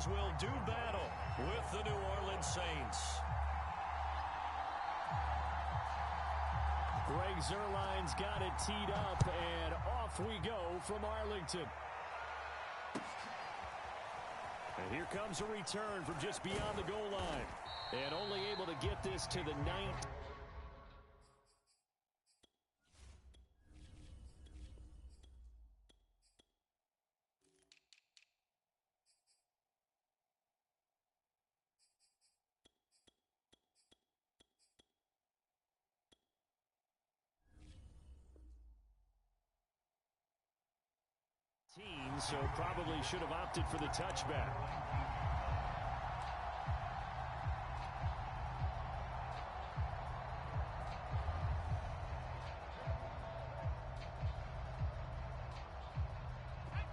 franchise will do battle with the New Orleans Saints. Greg Zuerlein's got it teed up, and off we go from Arlington. And here comes a return from just beyond the goal line. And only able to get this to the 9th. So probably should have opted for the touchback.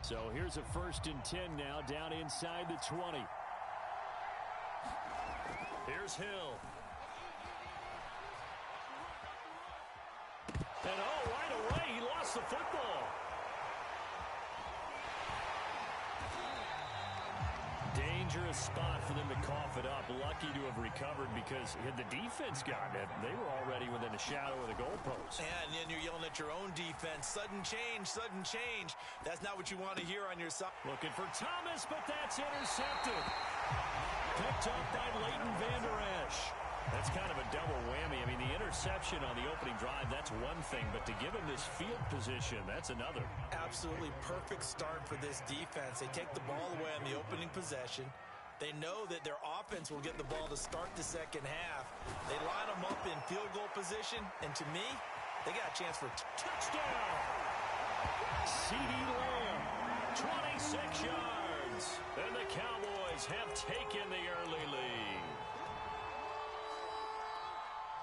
So here's a 1st and 10 now, down inside the 20. Here's Hill. And oh, right away, he lost the football. Dangerous spot for them to cough it up. Lucky to have recovered because had the defense gotten it, they were already within a shadow of the goalpost. Yeah, and then you're yelling at your own defense. Sudden change, sudden change. That's not what you want to hear on your side. Looking for Thomas, but that's intercepted. Picked up by Leighton Vander Esch. That's kind of a double whammy. I mean, the interception on the opening drive, that's one thing, but to give him this field position, that's another. Absolutely perfect start for this defense. They take the ball away on the opening possession. They know that their offense will get the ball to start the second half. They line them up in field goal position, and to me, they got a chance for touchdown. CeeDee Lamb, 26 yards, and the Cowboys have taken the early lead.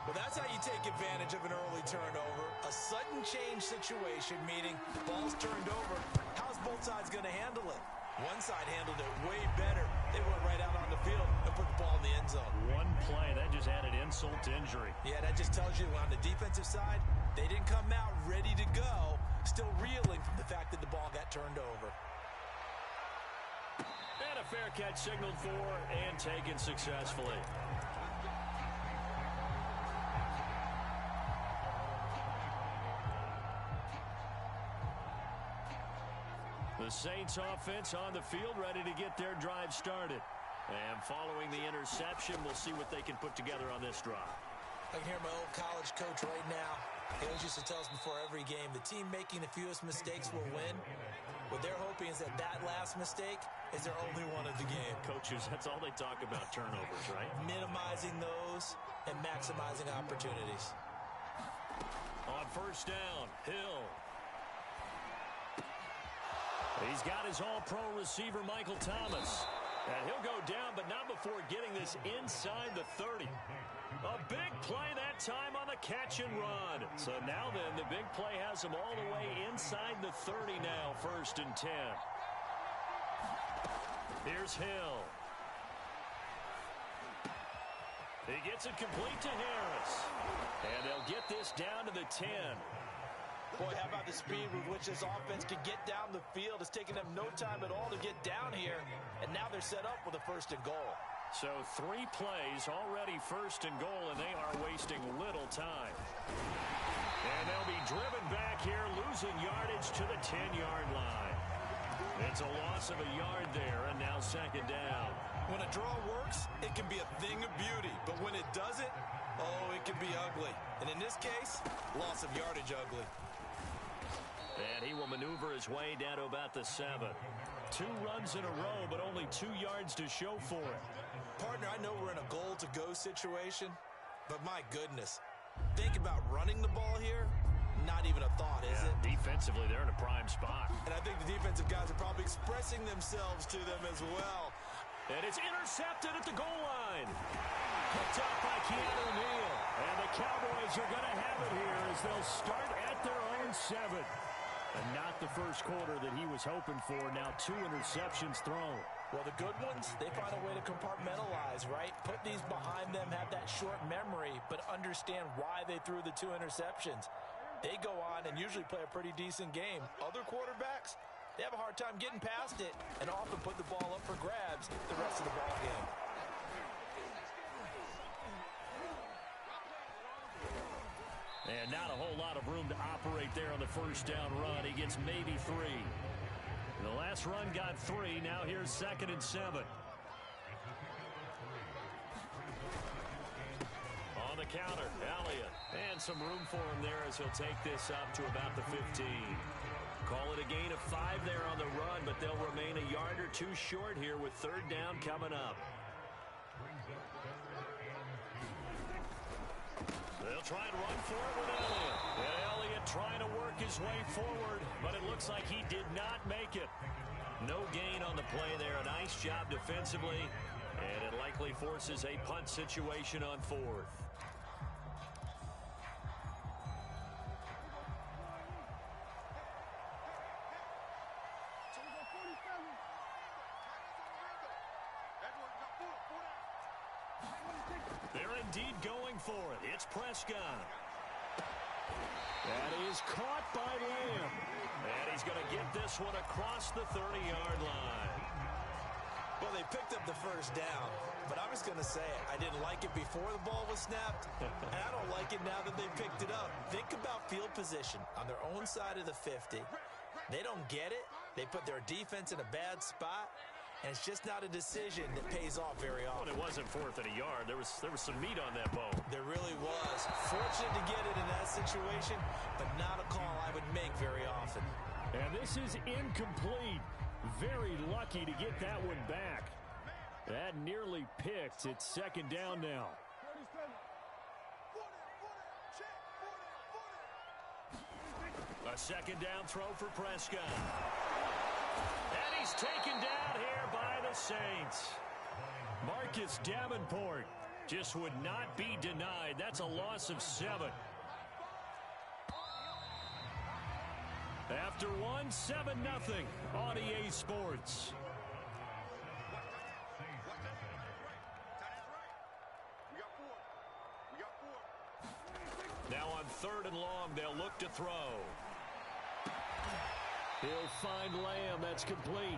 Well, that's how you take advantage of an early turnover. A sudden change situation, meaning ball's turned over. How's both sides going to handle it? One side handled it way better. They went right out on the field and put the ball in the end zone. One play, that just added insult to injury. Yeah, that just tells you on the defensive side, they didn't come out ready to go, still reeling from the fact that the ball got turned over. And a fair catch signaled for and taken successfully. The Saints offense on the field, ready to get their drive started. And following the interception, we'll see what they can put together on this drive. I can hear my old college coach right now. He always used to tell us before every game, the team making the fewest mistakes will win. What they're hoping is that last mistake is their only one of the game. Coaches, that's all they talk about, turnovers, right? Minimizing those and maximizing opportunities. On 1st down, Hill. He's got his all-pro receiver, Michael Thomas. And he'll go down, but not before getting this inside the 30. A big play that time on the catch and run. So now then, the big play has him all the way inside the 30 now, 1st and 10. Here's Hill. He gets it complete to Harris. And they'll get this down to the 10. Boy, how about the speed with which this offense can get down the field? It's taken them no time at all to get down here, and now they're set up with a 1st and goal. So 3 plays already 1st and goal, and they are wasting little time. And they'll be driven back here, losing yardage to the 10-yard line. It's a loss of a yard there, and now 2nd down. When a draw works, it can be a thing of beauty, but when it doesn't, oh, it can be ugly. And in this case, loss of yardage ugly. And he will maneuver his way down to about the 7. 2 runs in a row, but only 2 yards to show for it. Partner, I know we're in a goal-to-go situation, but my goodness. Think about running the ball here. Not even a thought, is it? Defensively, they're in a prime spot. And I think the defensive guys are probably expressing themselves to them as well. And it's intercepted at the goal line. Picked up by Keanu Neal. And the Cowboys are going to have it here as they'll start at their own 7. And not the first quarter that he was hoping for. Now 2 interceptions thrown. Well, the good ones, they find a way to compartmentalize, right? Put these behind them, have that short memory, but understand why they threw the 2 interceptions. They go on and usually play a pretty decent game. Other quarterbacks, they have a hard time getting past it and often put the ball up for grabs the And not a whole lot of room to operate there on the first down run. He gets maybe 3. The last run got 3. Now here's 2nd and 7. On the counter, Elliott. And some room for him there as he'll take this up to about the 15. Call it a gain of 5 there on the run, but they'll remain a yard or 2 short here with 3rd down coming up. They'll try and run for it with Elliott. And Elliott trying to work his way forward, but it looks like he did not make it. No gain on the play there. A nice job defensively, and it likely forces a punt situation on 4th. They're indeed going for it. It's Prescott. That is caught by Lamb. And he's going to get this one across the 30-yard line. Well, they picked up the first down, but I'm just going to say it. I didn't like it before the ball was snapped, and I don't like it now that they picked it up. Think about field position on their own side of the 50. They don't get it. They put their defense in a bad spot. And it's just not a decision that pays off very often. Well, it wasn't 4th and a yard. There was some meat on that bone. There really was. Fortunate to get it in that situation, but not a call I would make very often. And this is incomplete. Very lucky to get that one back. That nearly picked. It's 2nd down now. A 2nd down throw for Prescott. And he's taken down here by the Saints. Marcus Davenport just would not be denied. That's a loss of 7. After 1, 7-0 on EA Sports. Now on 3rd and long, they'll look to throw. He'll find Lamb. That's complete.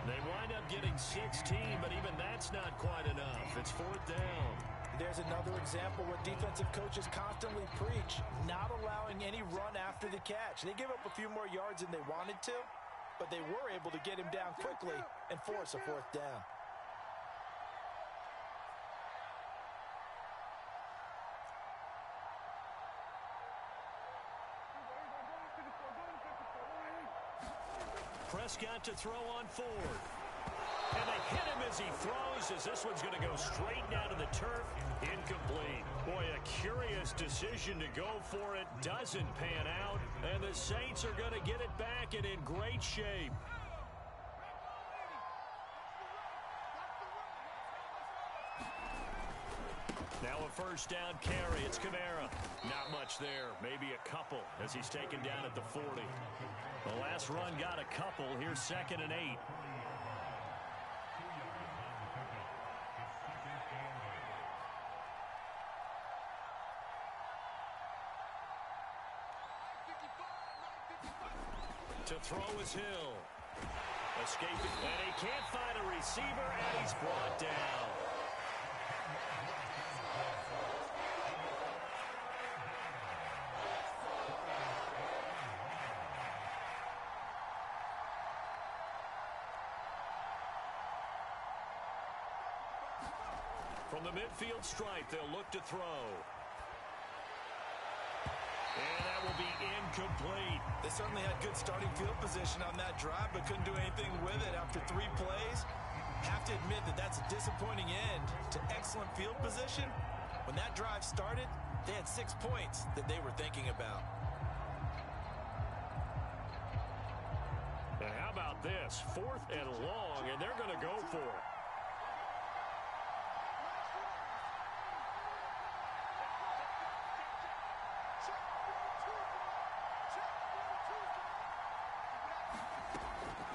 They wind up getting 16, but even that's not quite enough. It's 4th down. There's another example where defensive coaches constantly preach not allowing any run after the catch. They give up a few more yards than they wanted to, but they were able to get him down quickly and force a 4th down. Prescott to throw on 4th. And they hit him as he throws, as this one's going to go straight down to the turf. Incomplete. Boy, a curious decision to go for it. Doesn't pan out. And the Saints are going to get it back and in great shape. Now a 1st down carry. It's Kamara. Not much there. Maybe a couple as he's taken down at the 40. The last run got a couple. Here's 2nd and 8. To throw is Hill. Escaping. And he can't find a receiver, and he's brought down. From the midfield stripe, they'll look to throw. And that will be incomplete. They certainly had good starting field position on that drive, but couldn't do anything with it after 3 plays. Have to admit that that's a disappointing end to excellent field position. When that drive started, they had 6 points that they were thinking about. And how about this? 4th and long, and they're going to go for it.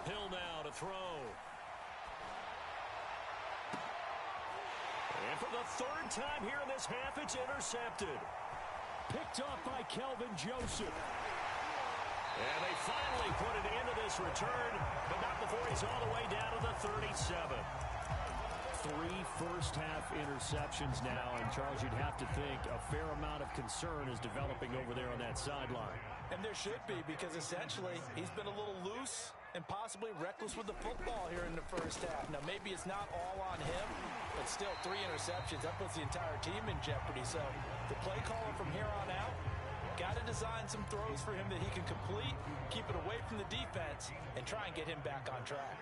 Hill now to throw. And for the 3rd time here in this half, it's intercepted. Picked off by Kelvin Joseph. And they finally put it into this return, but not before he's all the way down to the 37. 3 3 first-half interceptions now, and Charles, you'd have to think a fair amount of concern is developing over there on that sideline. And there should be, because essentially he's been a little loose and possibly reckless with the football here in the first half. Now, maybe it's not all on him, but still 3 interceptions. That puts the entire team in jeopardy. So the play caller from here on out, got to design some throws for him that he can complete, keep it away from the defense, and try and get him back on track.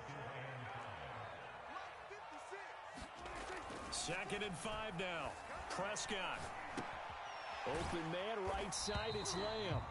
2nd and 5 now. Prescott. Open man, right side, it's Lamb.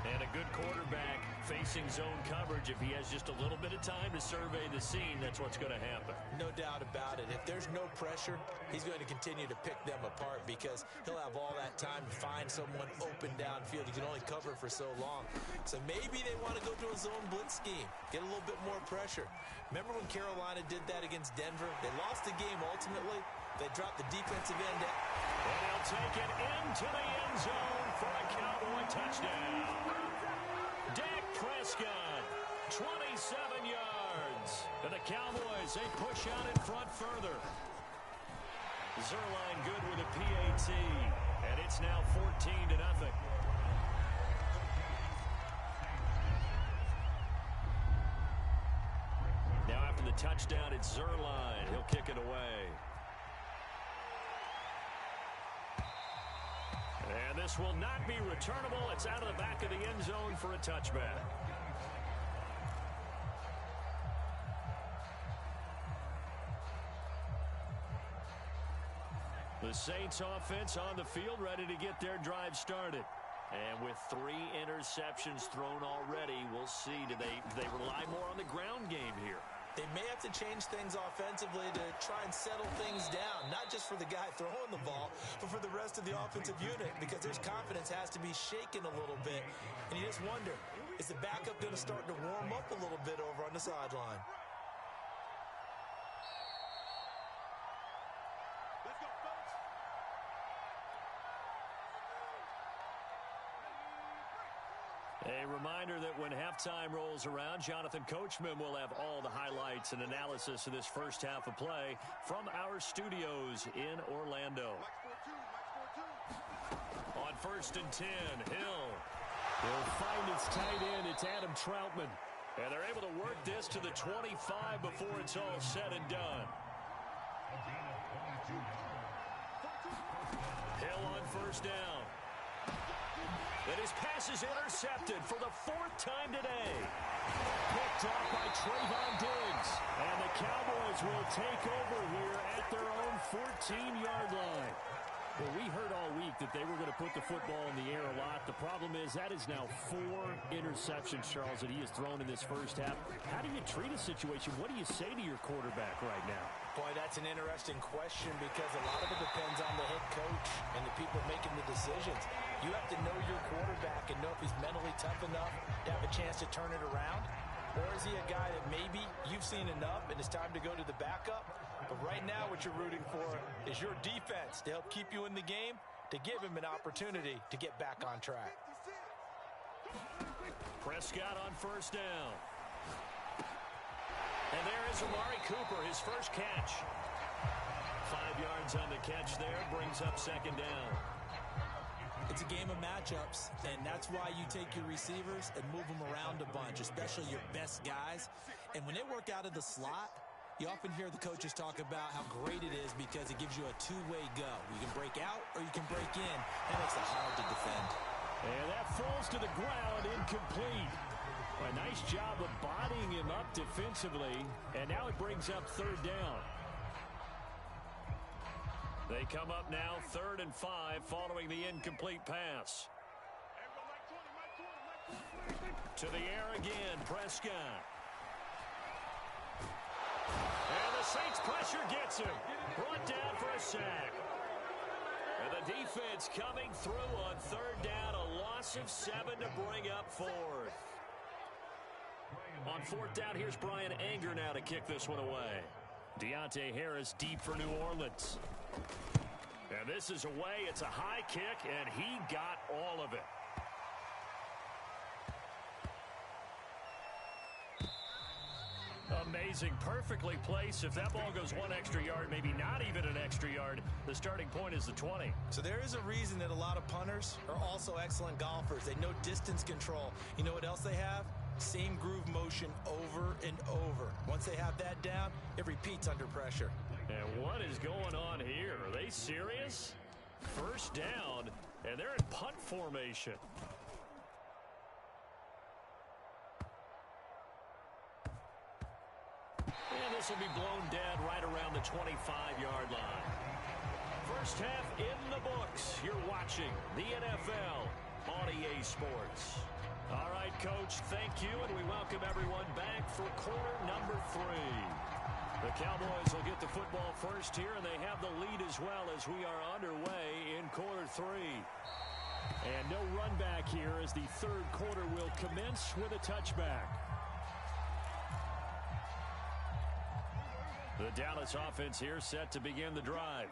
And a good quarterback facing zone coverage. If he has just a little bit of time to survey the scene, that's what's going to happen. No doubt about it. If there's no pressure, he's going to continue to pick them apart because he'll have all that time to find someone open downfield. He can only cover for so long. So maybe they want to go to a zone blitz scheme, get a little bit more pressure. Remember when Carolina did that against Denver? They lost the game ultimately. They dropped the defensive end. And they'll take it into the end zone for a Cowboy touchdown. Dak Prescott, 27 yards. And the Cowboys, they push out in front further. Zerline good with a PAT. And it's now 14-0. Now after the touchdown, it's Zerline. He'll kick it away. And this will not be returnable. It's out of the back of the end zone for a touchback. The Saints offense on the field ready to get their drive started. And with 3 interceptions thrown already, we'll see. Do they rely more on the ground game here? They may have to change things offensively to try and settle things down, not just for the guy throwing the ball, but for the rest of the offensive unit, because their confidence has to be shaken a little bit. And you just wonder, is the backup going to start to warm up a little bit over on the sideline? A reminder that when halftime rolls around, Jonathan Coachman will have all the highlights and analysis of this first half of play from our studios in Orlando. On 1st and 10, Hill. He'll find his tight end. It's Adam Troutman. And they're able to work this to the 25 before it's all said and done. Hill on 1st down. And his pass is intercepted for the 4th time today. Picked off by Trayvon Diggs. And the Cowboys will take over here at their own 14-yard line. Well, we heard all week that they were going to put the football in the air a lot. The problem is that is now 4 interceptions, Charles, that he has thrown in this first half. How do you treat a situation? What do you say to your quarterback right now? Boy, that's an interesting question because a lot of it depends on the head coach and the people making the decisions. You have to know your quarterback and know if he's mentally tough enough to have a chance to turn it around. Or is he a guy that maybe you've seen enough and it's time to go to the backup? But right now what you're rooting for is your defense to help keep you in the game, to give him an opportunity to get back on track. Prescott on 1st down. And there is Amari Cooper, his first catch. 5 yards on the catch there, brings up 2nd down. It's a game of matchups, and that's why you take your receivers and move them around a bunch, especially your best guys. And when they work out of the slot, you often hear the coaches talk about how great it is because it gives you a two-way go. You can break out or you can break in. That makes it hard to defend. And that falls to the ground, incomplete. A nice job of bodying him up defensively, and now it brings up 3rd down. They come up now 3rd and 5 following the incomplete pass. To the air again, Prescott. And the Saints pressure gets him. Brought down for a sack. And the defense coming through on 3rd down. A loss of 7 to bring up 4th. On 4th down, here's Brian Anger now to kick this one away. Deontay Harris deep for New Orleans. And this is away. It's a high kick, and he got all of it. A Amazing. Perfectly placed. If that ball goes one extra yard, maybe not even an extra yard, the starting point is the 20. So there is a reason that a lot of punters are also excellent golfers. They know distance control. You know what else they have? Same groove motion over and over. Once they have that down, it repeats under pressure. And what is going on here? Are they serious? First down, and they're in punt formation. And this will be blown dead right around the 25-yard line. First half in the books. You're watching the NFL on EA Sports. All right, Coach, thank you, and we welcome everyone back for quarter number 3. The Cowboys will get the football first here, and they have the lead as well as we are underway in quarter 3. And no run back here as the third quarter will commence with a touchback. The Dallas offense here set to begin the drive.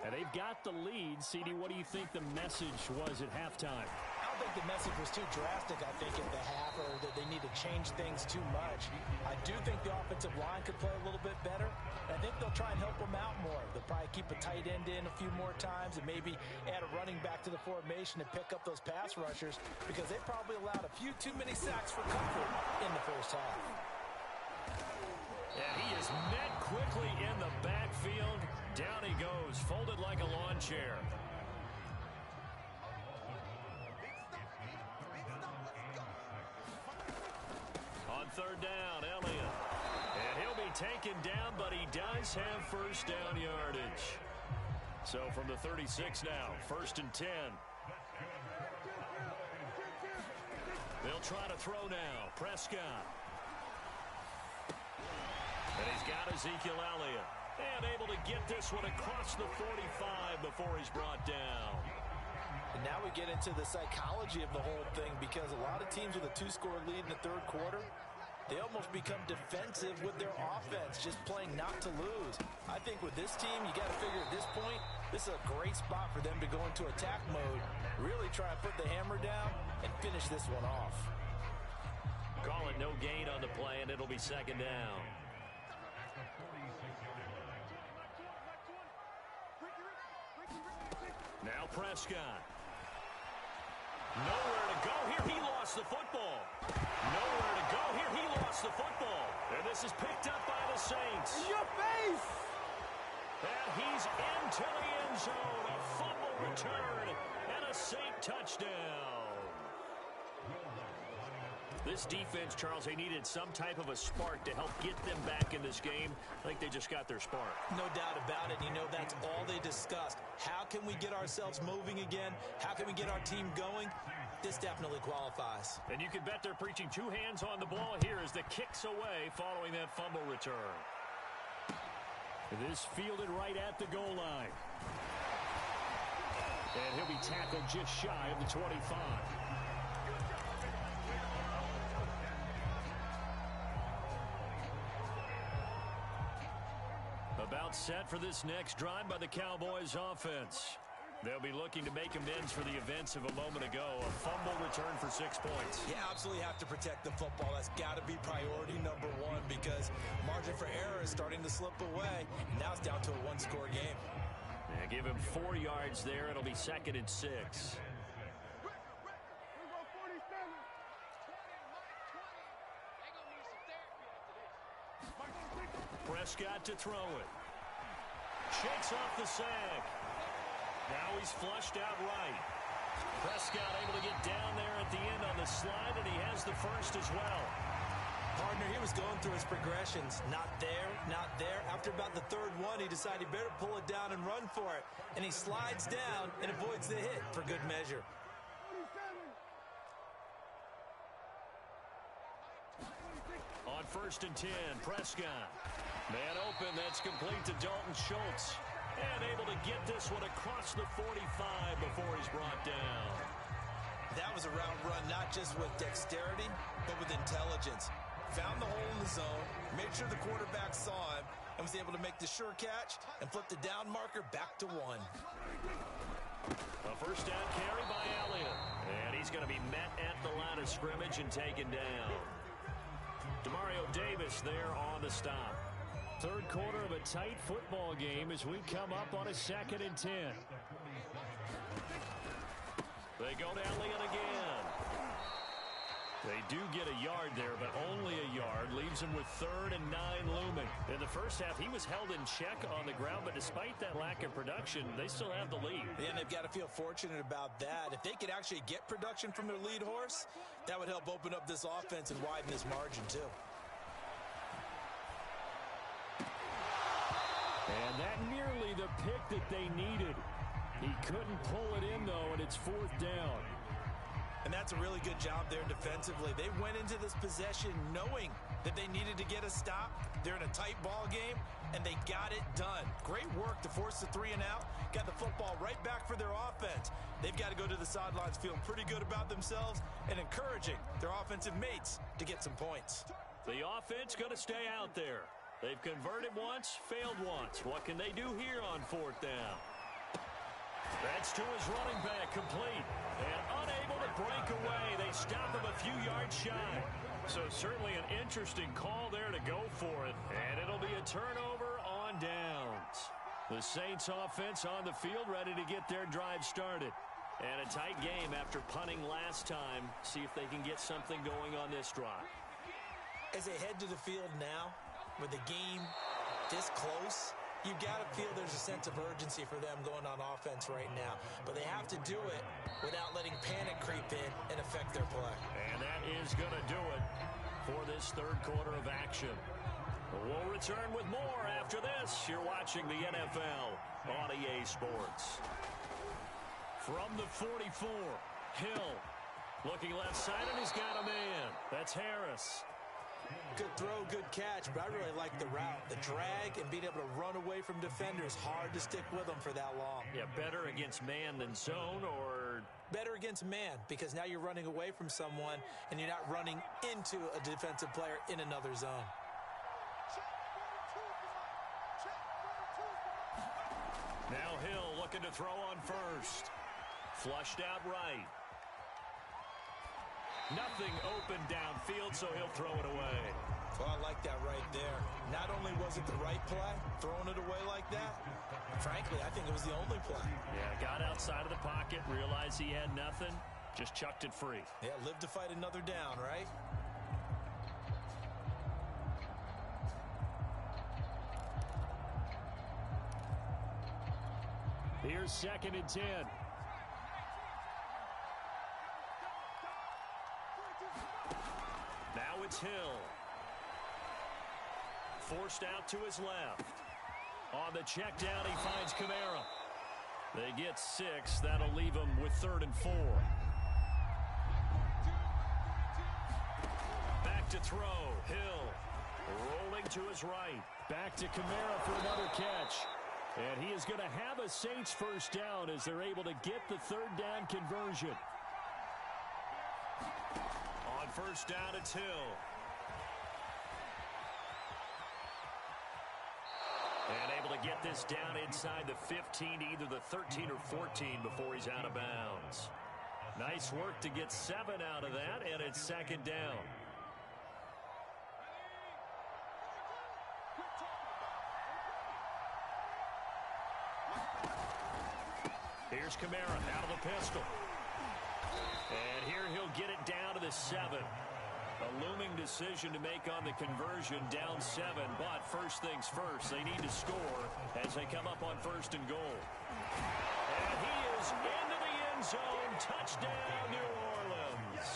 And they've got the lead. CD, what do you think the message was at halftime? I don't think the message was too drastic, I think, at the half, or that they need to change things too much. I do think the offensive line could play a little bit better. And I think they'll try and help them out more. They'll probably keep a tight end in a few more times and maybe add a running back to the formation and pick up those pass rushers, because they probably allowed a few too many sacks for comfort in the first half. And he is met quickly in the backfield. Down he goes, folded like a lawn chair. On third down, Elliott. And he'll be taken down, but he does have first down yardage. So from the 36 now, first and 10. They'll try to throw now. Prescott. And he's got Ezekiel Elliott. And able to get this one across the 45 before he's brought down. And now we get into the psychology of the whole thing, because a lot of teams with a 2-score lead in the third quarter, they almost become defensive with their offense, just playing not to lose. I think with this team, you got to figure at this point, this is a great spot for them to go into attack mode, really try and put the hammer down and finish this one off. Call it no gain on the play, and it'll be second down. Now Prescott. Nowhere to go here. He lost the football. Nowhere to go here. He lost the football. And this is picked up by the Saints. In your face! And he's into the end zone. A fumble return and a Saint touchdown. This defense, Charles, they needed some type of a spark to help get them back in this game. I think they just got their spark. No doubt about it. You know, that's all they discussed. How can we get ourselves moving again? How can we get our team going? This definitely qualifies. And you can bet they're preaching two hands on the ball here as the kick's away following that fumble return. This fielded right at the goal line. And he'll be tackled just shy of the 25. About set for this next drive by the Cowboys offense. They'll be looking to make amends for the events of a moment ago. A fumble return for 6 points. You absolutely have to protect the football. That's got to be priority number one, because margin for error is starting to slip away. And now it's down to a one-score game. Yeah, give him 4 yards there. It'll be second and 6. Prescott to throw it. Shakes off the sack. Now he's flushed out right. Prescott able to get down there at the end on the slide, and he has the first as well. Partner, he was going through his progressions. Not there, not there. After about the third one, he decided he better pull it down and run for it. And he slides down and avoids the hit for good measure. On first and 10, Prescott. Man open, that's complete to Dalton Schultz. And able to get this one across the 45 before he's brought down. That was a route run, not just with dexterity, but with intelligence. Found the hole in the zone, made sure the quarterback saw him, and was able to make the sure catch and flip the down marker back to 1. A first down carry by Elliott. And he's going to be met at the line of scrimmage and taken down. Demario Davis there on the stop. Third quarter of a tight football game as we come up on a 2nd and 10. They go down Leon again. They do get a yard there, but only a yard. Leaves him with 3rd and 9 looming. In the first half, he was held in check on the ground, but despite that lack of production, they still have the lead. And they've got to feel fortunate about that. If they could actually get production from their lead horse, that would help open up this offense and widen this margin too. And that nearly the pick that they needed. He couldn't pull it in, though, and it's 4th down. And that's a really good job there defensively. They went into this possession knowing that they needed to get a stop. They're in a tight ball game, and they got it done. Great work to force the 3 and out. Got the football right back for their offense. They've got to go to the sidelines feeling pretty good about themselves and encouraging their offensive mates to get some points. The offense going to stay out there. They've converted once, failed once. What can they do here on 4th down? That's to his running back, complete. And unable to break away. They stop him a few yards shy. So certainly an interesting call there to go for it. And it'll be a turnover on downs. The Saints offense on the field ready to get their drive started. And a tight game after punting last time. See if they can get something going on this drive. As they head to the field now, with the game this close, you've got to feel there's a sense of urgency for them going on offense right now. But they have to do it without letting panic creep in and affect their play. And that is going to do it for this 3rd quarter of action. We'll return with more after this. You're watching the NFL on EA Sports. From the 44, Hill. Looking left side, and he's got a man. That's Harris. Good throw, good catch, but I really like the route. The drag and being able to run away from defenders, hard to stick with them for that long. Yeah, better against man than zone, or? Better against man, because now you're running away from someone and you're not running into a defensive player in another zone. Now Hill looking to throw on first. Flushed out right. Nothing open downfield, so he'll throw it away. Well, I like that right there. Not only was it the right play, throwing it away like that, frankly, I think it was the only play. Yeah, got outside of the pocket, realized he had nothing, just chucked it free. Yeah, live to fight another down, right? Here's 2nd and 10. Now it's Hill. Forced out to his left. On the check down, he finds Kamara. They get 6. That'll leave him with 3rd and 4. Back to throw. Hill rolling to his right. Back to Kamara for another catch. And he is going to have a Saints first down as they're able to get the 3rd down conversion. On first down, it's Hill. And able to get this down inside the 15, either the 13 or 14 before he's out of bounds. Nice work to get 7 out of that, and it's 2nd down. Here's Kamara out of the pistol. And here he'll get it down to the 7. A looming decision to make on the conversion, down 7. But first things first, they need to score as they come up on 1st and goal. And he is into the end zone. Touchdown, New Orleans.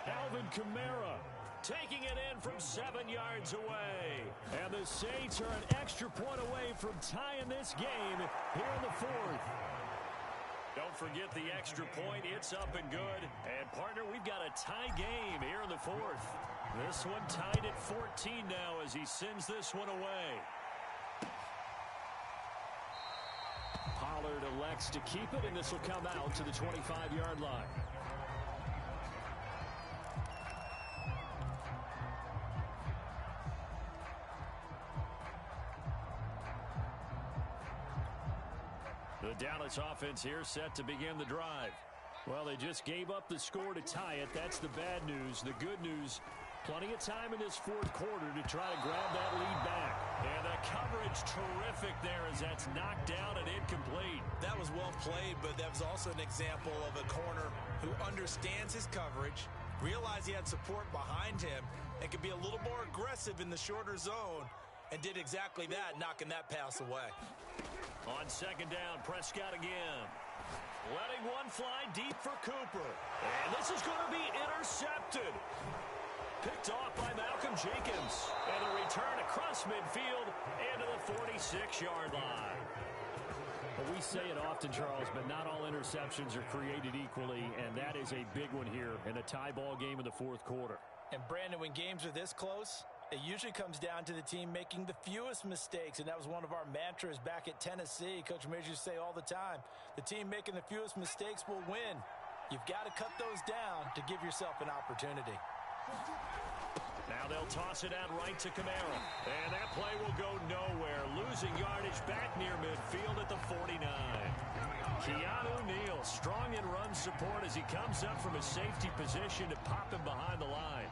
Alvin Kamara taking it in from 7 yards away. And the Saints are an extra point away from tying this game here in the 4th. Don't forget the extra point. It's up and good. And, partner, we've got a tie game here in the 4th. This one tied at 14 now as he sends this one away. Pollard elects to keep it, and this will come out to the 25-yard line. The Dallas offense here set to begin the drive. Well, they just gave up the score to tie it. That's the bad news. The good news, Plenty of time in this fourth quarter to try to grab that lead back. And the coverage terrific there as that's knocked down and incomplete. That was well played, but that was also an example of a corner who understands his coverage, realized he had support behind him, and could be a little more aggressive in the shorter zone, and did exactly that, knocking that pass away. On second down, Prescott again. Letting one fly deep for Cooper. And this is going to be intercepted. Picked off by Malcolm Jenkins. And a return across midfield into the 46-yard line. Well, we say it often, Charles, but not all interceptions are created equally, and that is a big one here in a tie ball game in the fourth quarter. And, Brandon, when games are this close, it usually comes down to the team making the fewest mistakes, and that was one of our mantras back at Tennessee. Coach Major used to say all the time, the team making the fewest mistakes will win. You've got to cut those down to give yourself an opportunity. Now they'll toss it out right to Camaro. And that play will go nowhere. Losing yardage back near midfield at the 49. Keanu Neal strong in run support as he comes up from a safety position to pop him behind the line.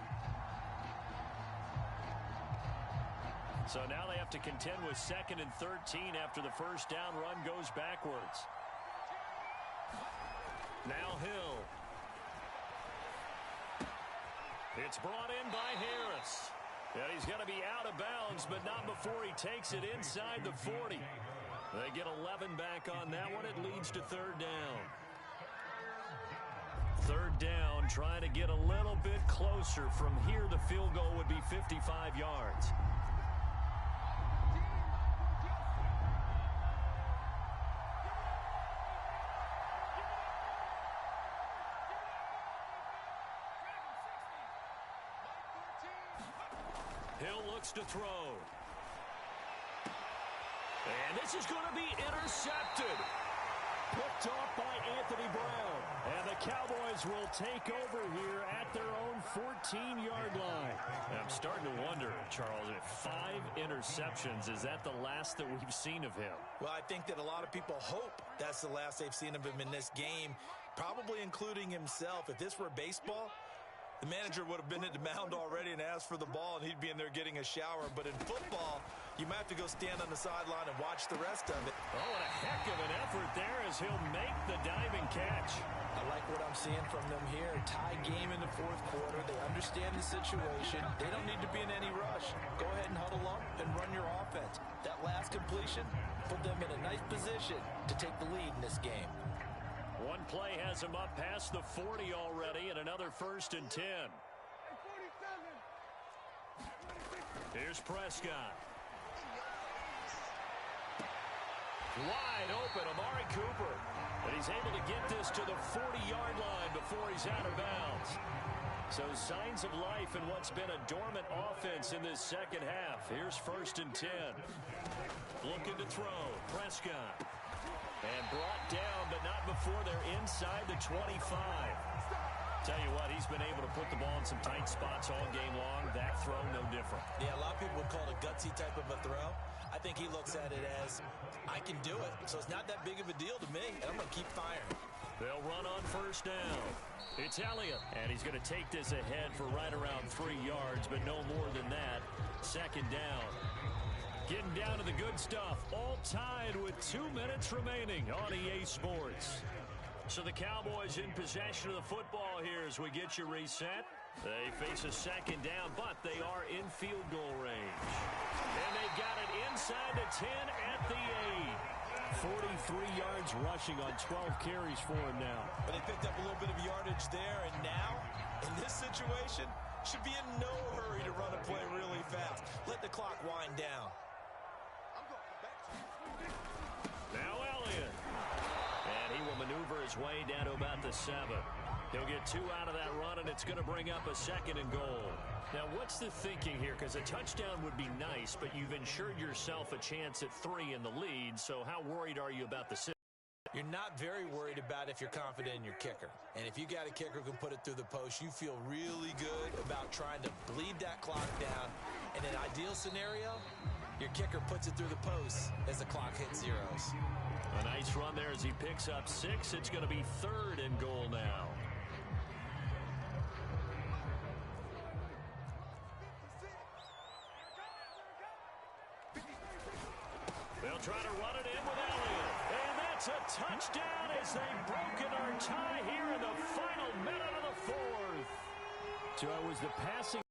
So now they have to contend with 2nd and 13 after the first down run goes backwards. Now Hill. It's brought in by Harris. And he's going to be out of bounds, but not before he takes it inside the 40. They get 11 back on that one. It leads to third down. Third down, trying to get a little bit closer. From here, the field goal would be 55 yards. Hill looks to throw. And this is going to be intercepted. Picked off by Anthony Brown. And the Cowboys will take over here at their own 14-yard line. And I'm starting to wonder, Charles, if 5 interceptions, is that the last that we've seen of him? Well, I think that a lot of people hope that's the last they've seen of him in this game, probably including himself. If this were baseball, the manager would have been at the mound already and asked for the ball, and he'd be in there getting a shower. But in football, you might have to go stand on the sideline and watch the rest of it. Oh, and a heck of an effort there as he'll make the diving catch. I like what I'm seeing from them here. Tie game in the fourth quarter. They understand the situation. They don't need to be in any rush. Go ahead and huddle up and run your offense. That last completion put them in a nice position to take the lead in this game. One play has him up past the 40 already, and another 1st and 10. Here's Prescott. Wide open, Amari Cooper. And he's able to get this to the 40-yard line before he's out of bounds. So signs of life in what's been a dormant offense in this second half. Here's 1st and 10. Looking to throw. Prescott. And brought down, but not before they're inside the 25. Tell you what, he's been able to put the ball in some tight spots all game long. That throw, no different. Yeah, a lot of people would call it a gutsy type of a throw. I think he looks at it as, I can do it, so it's not that big of a deal to me, and I'm going to keep firing. They'll run on first down. It's Elliott, and he's going to take this ahead for right around 3 yards, but no more than that. Second down. Getting down to the good stuff, all tied with 2 minutes remaining on EA Sports. So the Cowboys in possession of the football here as we get you reset. They face a second down, but they are in field goal range. And they got it inside the 10 at the 8. 43 yards rushing on 12 carries for him now. But they picked up a little bit of yardage there, and now, in this situation, should be in no hurry to run a play really fast. Let the clock wind down. Now Elliott. And he will maneuver his way down to about the 7. He'll get 2 out of that run, and it's going to bring up a 2nd and goal. Now, what's the thinking here? Because a touchdown would be nice, but you've ensured yourself a chance at 3 in the lead, so how worried are you about the 6? You're not very worried about if you're confident in your kicker. And if you got a kicker who can put it through the post, you feel really good about trying to bleed that clock down. In an ideal scenario, your kicker puts it through the post as the clock hits zeros. A nice run there as he picks up 6. It's going to be 3rd and goal now. They'll try to run it in with Elliott. And that's a touchdown as they've broken our tie here in the final minute of the fourth. So it was the passing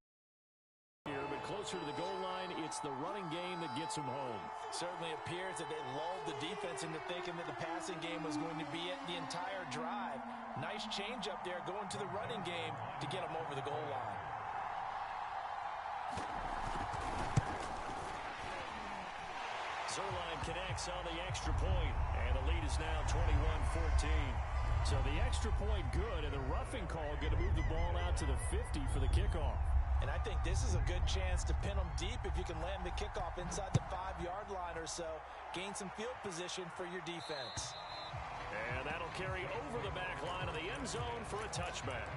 here, but closer to the goal line, it's the running game that gets them home. Certainly appears that they lulled the defense into thinking that the passing game was going to be it the entire drive. Nice change up there going to the running game to get them over the goal line. Zerline connects on the extra point, and the lead is now 21-14. So the extra point good, and the roughing call going to move the ball out to the 50 for the kickoff. And I think this is a good chance to pin them deep if you can land the kickoff inside the 5-yard line or so. Gain some field position for your defense. And that'll carry over the back line of the end zone for a touchback.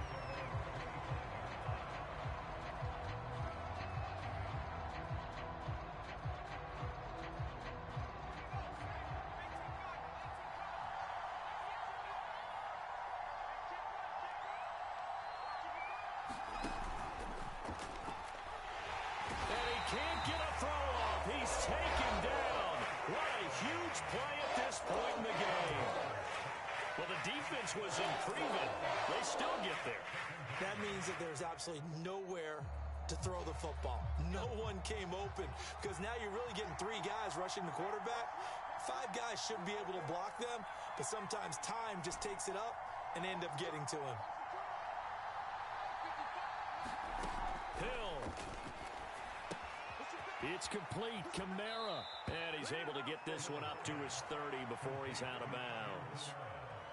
Can't get a throw off. He's taken down. What a huge play at this point in the game. Well, the defense was improving. They still get there. That means that there's absolutely nowhere to throw the football. No one came open because now you're really getting 3 guys rushing the quarterback. 5 guys should be able to block them, but sometimes time just takes it up and end up getting to him. Hill. It's complete. Kamara. And he's able to get this one up to his 30 before he's out of bounds.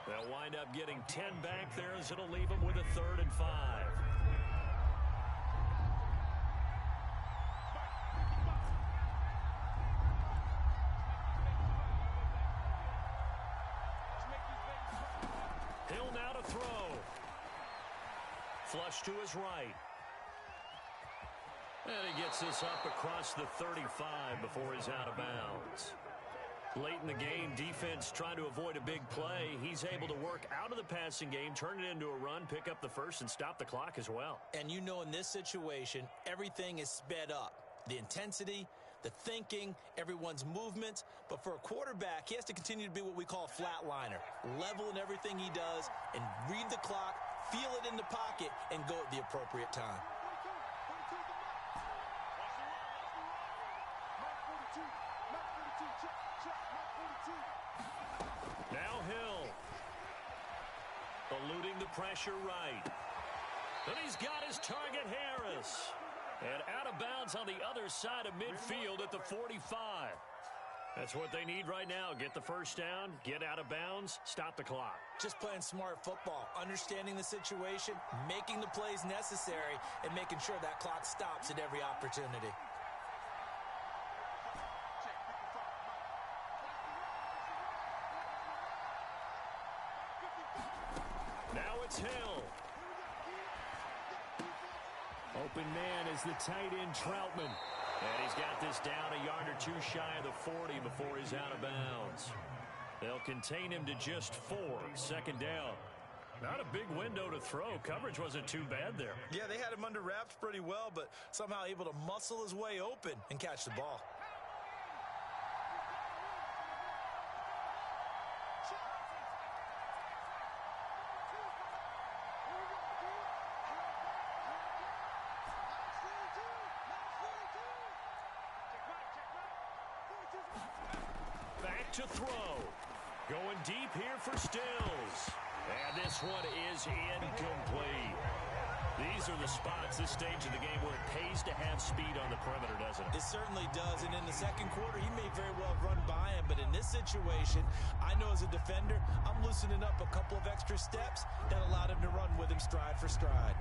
They'll wind up getting 10 back there as it'll leave him with a 3rd and 5. Hill now to throw. Flush to his right. And he gets this up across the 35 before he's out of bounds. Late in the game, defense trying to avoid a big play. He's able to work out of the passing game, turn it into a run, pick up the first, and stop the clock as well. And you know in this situation, everything is sped up. The intensity, the thinking, everyone's movement. But for a quarterback, he has to continue to be what we call a flatliner. Level in everything he does and read the clock, feel it in the pocket, and go at the appropriate time. Now Hill. Eluding the pressure right. And he's got his target, Harris. And out of bounds on the other side of midfield at the 45. That's what they need right now. Get the first down, get out of bounds, stop the clock. Just playing smart football, understanding the situation, making the plays necessary, and making sure that clock stops at every opportunity. Now it's Hill. Open man is the tight end, Troutman. And he's got this down a yard or 2 shy of the 40 before he's out of bounds. They'll contain him to just 4. 2nd down. Not a big window to throw. Coverage wasn't too bad there. Yeah, they had him under wraps pretty well, but somehow able to muscle his way open and catch the ball. To throw. Going deep here for Stills. And this one is incomplete. These are the spots, this stage of the game, where it pays to have speed on the perimeter, doesn't it? It certainly does. And in the 2nd quarter, he may very well run by him. But in this situation, I know as a defender, I'm loosening up a couple of extra steps that allowed him to run with him stride for stride.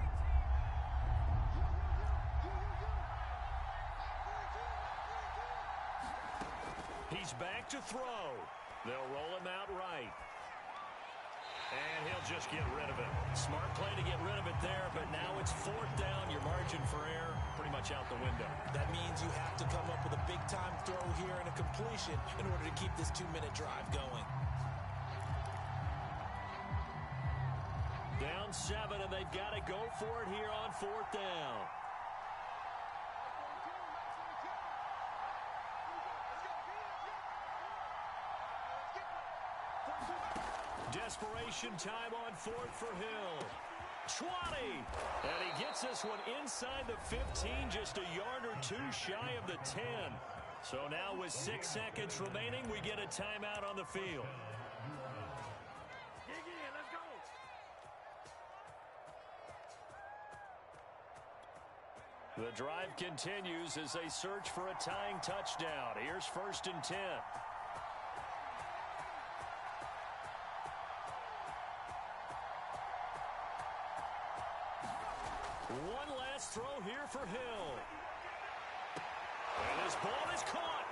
He's back to throw. They'll roll him out right. And he'll just get rid of it. Smart play to get rid of it there, but now it's 4th down. Your margin for error pretty much out the window. That means you have to come up with a big-time throw here and a completion in order to keep this 2-minute drive going. Down 7, and they've got to go for it here on 4th down. desperation time on fourth for Hill. 20. And he gets this one inside the 15, just a yard or two shy of the 10. So now with 6 seconds remaining, we get a timeout on the field. The drive continues as they search for a tying touchdown. Here's 1st and 10. One last throw here for Hill. And his ball is caught.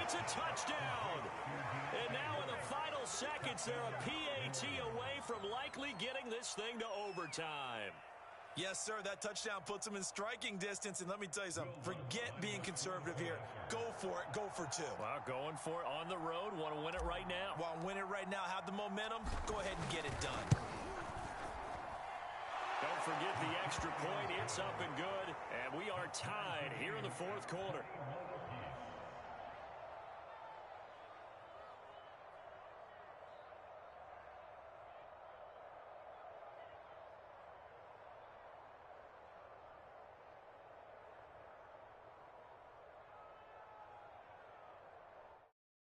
It's a touchdown. And now in the final seconds, they're a PAT away from likely getting this thing to overtime. Yes, sir, that touchdown puts them in striking distance. And let me tell you something, forget being conservative here. Go for it. Go for two. Well, going for it on the road. Want to win it right now. Want to win it right now. Have the momentum. Go ahead and get it done. Don't forget the extra point. It's up and good. And we are tied here in the 4th quarter.